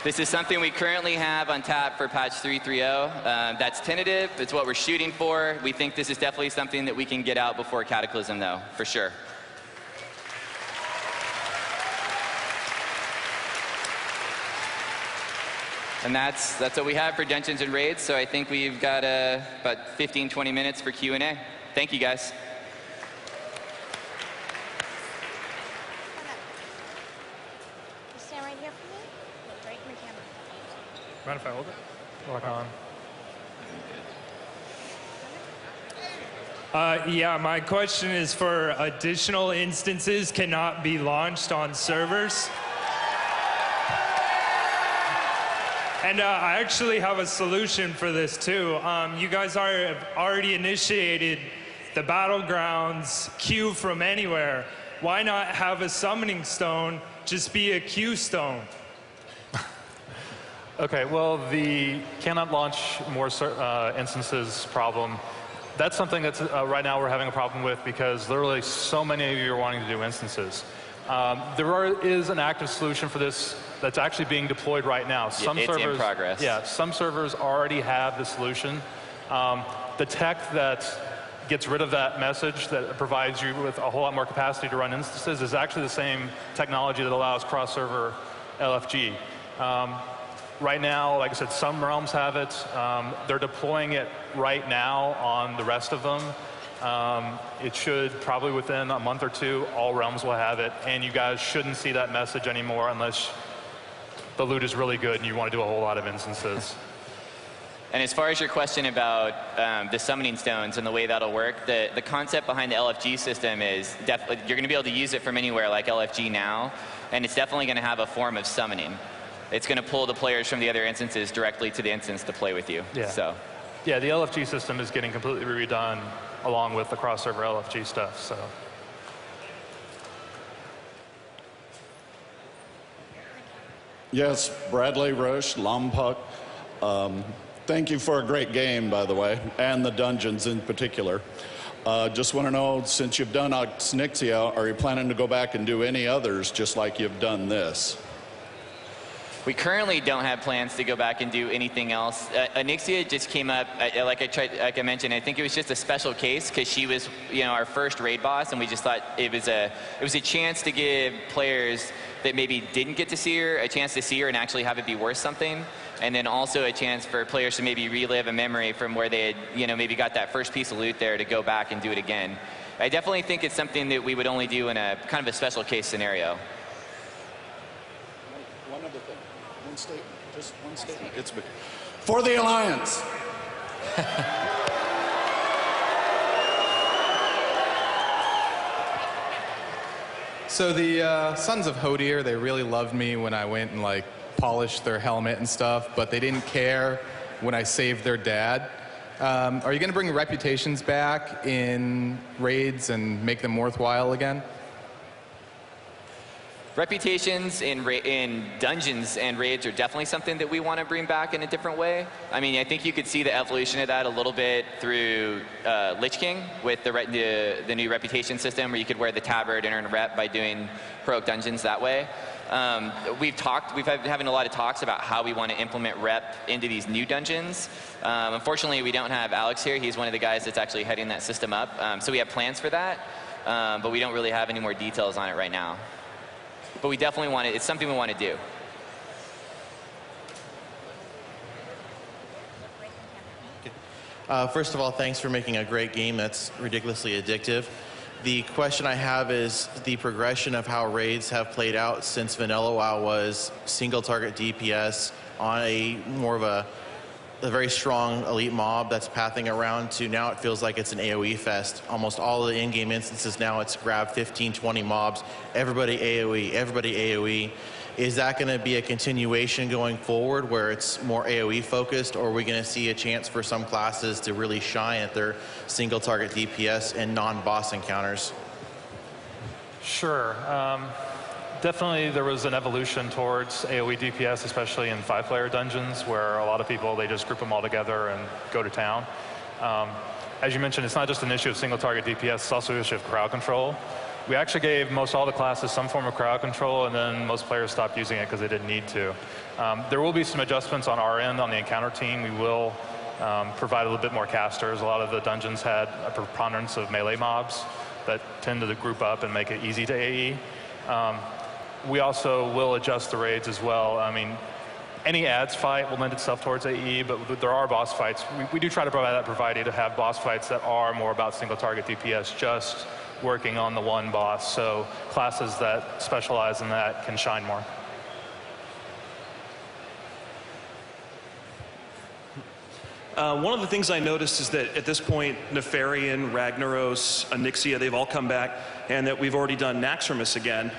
This is something we currently have on tap for patch 3.3.0. That's tentative. It's what we're shooting for. We think this is definitely something that we can get out before Cataclysm, though, for sure. And that's what we have for Dungeons and Raids. So I think we've got about 15, 20 minutes for Q&A. Thank you, guys. Stand right here for me. Look right in the camera. Mind if I hold it? Lock on. Yeah, my question is for additional instances cannot be launched on servers. And I actually have a solution for this too. You guys have already initiated the Battlegrounds queue from anywhere. Why not have a summoning stone just be a queue stone? Okay, well, the cannot launch more instances problem, that's something that's right now we're having a problem with because literally so many of you are wanting to do instances. There is an active solution for this that's actually being deployed right now. Some it's servers, in progress. Yeah, some servers already have the solution. The tech that gets rid of that message, that provides you with a whole lot more capacity to run instances, is actually the same technology that allows cross-server LFG. Right now, like I said, some realms have it. They're deploying it right now on the rest of them. It should, probably within a month or two, all realms will have it, and you guys shouldn't see that message anymore unless the loot is really good and you want to do a whole lot of instances. And as far as your question about the summoning stones and the way that'll work, the concept behind the LFG system is definitely you're going to be able to use it from anywhere like LFG now, and it's definitely going to have a form of summoning. It's going to pull the players from the other instances directly to the instance to play with you. Yeah. So. Yeah, the LFG system is getting completely redone along with the cross-server LFG stuff. So. Yes, Bradley Roche, Lompuck. Thank you for a great game, by the way, and the dungeons in particular. Just want to know, since you've done Oxnixia, are you planning to go back and do any others just like you've done this? We currently don't have plans to go back and do anything else. Onyxia just came up, like I mentioned, I think it was just a special case because she was, our first raid boss, and we just thought it was a chance to give players that maybe didn't get to see her a chance to see her and actually have it be worth something, and then also a chance for players to maybe relive a memory from where they had, maybe got that first piece of loot there to go back and do it again. I definitely think it's something that we would only do in a kind of a special case scenario. One other thing. One statement. Just one statement. It's for the Alliance. So the Sons of Hodir, they really loved me when I went and polished their helmet and stuff, but they didn't care when I saved their dad. Are you going to bring reputations back in raids and make them worthwhile again? Reputations in dungeons and raids are definitely something that we want to bring back in a different way. I mean, I think you could see the evolution of that a little bit through Lich King with the new reputation system, where you could wear the tabard and earn a rep by doing heroic dungeons that way. We've been having a lot of talks about how we want to implement rep into these new dungeons. Unfortunately, we don't have Alex here. He's one of the guys that's actually heading that system up. So we have plans for that, but we don't really have any more details on it right now. But we definitely want it. It's something we want to do. First of all, thanks for making a great game that's ridiculously addictive. The question I have is the progression of how raids have played out since Vanilla WoW was single target DPS on a more of a very strong elite mob that's pathing around to now it feels like it's an AoE fest. Almost all of the in-game instances now it's grab 15, 20 mobs, everybody AoE, everybody AoE. Is that going to be a continuation going forward where it's more AoE focused, or are we going to see a chance for some classes to really shine at their single target DPS and non-boss encounters? Sure. Definitely there was an evolution towards AoE DPS, especially in 5-player dungeons, where a lot of people, they just group them all together and go to town. As you mentioned, it's not just an issue of single target DPS, it's also an issue of crowd control. We actually gave most all the classes some form of crowd control, and then most players stopped using it because they didn't need to. There will be some adjustments on our end on the encounter team. We will provide a little bit more casters. A lot of the dungeons had a preponderance of melee mobs that tend to group up and make it easy to AE. We also will adjust the raids as well. I mean, any ads fight will lend itself towards AE, but there are boss fights. We do try to provide that variety to have boss fights that are more about single target DPS, just working on the one boss. So classes that specialize in that can shine more. One of the things I noticed is that at this point, Nefarian, Ragnaros, Onyxia, they've all come back, and that we've already done Naxxramas again.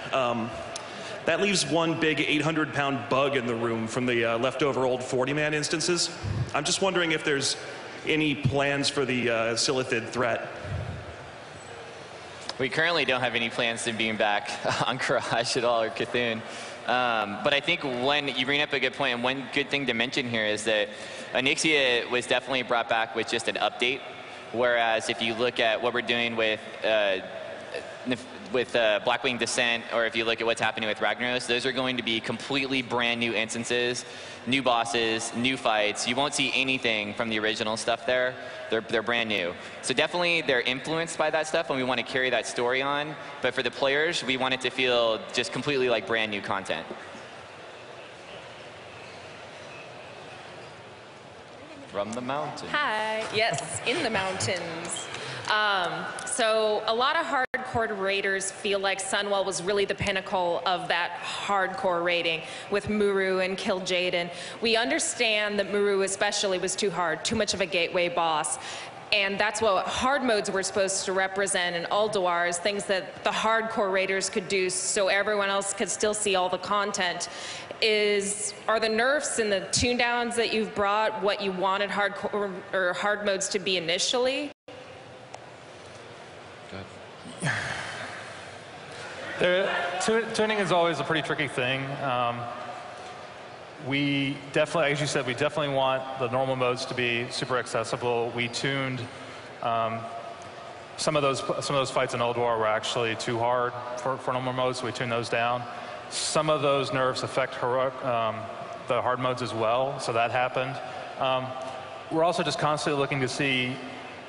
That leaves one big 800-pound bug in the room from the leftover old 40-man instances. I'm just wondering if there's any plans for the Silithid threat. We currently don't have any plans to beam back on Garage at all, or Cthulhu. But I think you bring up a good point, and one good thing to mention here is that Onyxia was definitely brought back with just an update, whereas if you look at what we're doing with Blackwing Descent, or if you look at what's happening with Ragnaros, those are going to be completely brand new instances, new bosses, new fights. You won't see anything from the original stuff there. They're brand new. So definitely they're influenced by that stuff, and we want to carry that story on. But for the players, we want it to feel just completely like brand new content. From the mountain. Hi. Yes, in the mountains. So a lot of hardcore raiders feel like Sunwell was really the pinnacle of that hardcore raiding with Muru and Kill Jaden. We understand that Muru especially was too hard, too much of a gateway boss. And that's what hard modes were supposed to represent in Ulduar, is things that the hardcore raiders could do so everyone else could still see all the content. Are the nerfs and the tune downs that you've brought what you wanted hardcore or hard modes to be initially? Tuning is always a pretty tricky thing. We definitely, as you said, we definitely want the normal modes to be super accessible. We tuned some of those fights in Ulduar were actually too hard for normal modes, so we tuned those down. Some of those nerfs affect heroic, the hard modes as well, so that happened. We're also just constantly looking to see.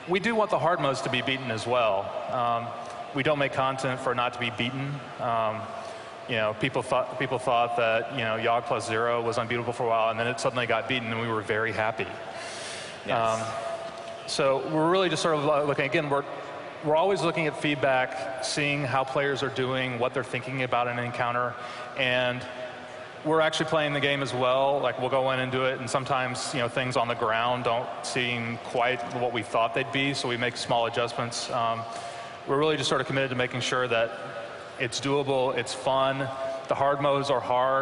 We do want the hard modes to be beaten as well. We don't make content for not to be beaten. You know, people thought that, you know, Yogg plus 0 was unbeatable for a while, and then it suddenly got beaten, and we were very happy. Yes. So we're really just sort of looking, again, we're always looking at feedback, seeing how players are doing, what they're thinking about an encounter, and we're actually playing the game as well. Like, we'll go in and do it, and sometimes, you know, things on the ground don't seem quite what we thought they'd be, so we make small adjustments. We're really just sort of committed to making sure that it's doable, it's fun. The hard modes are hard.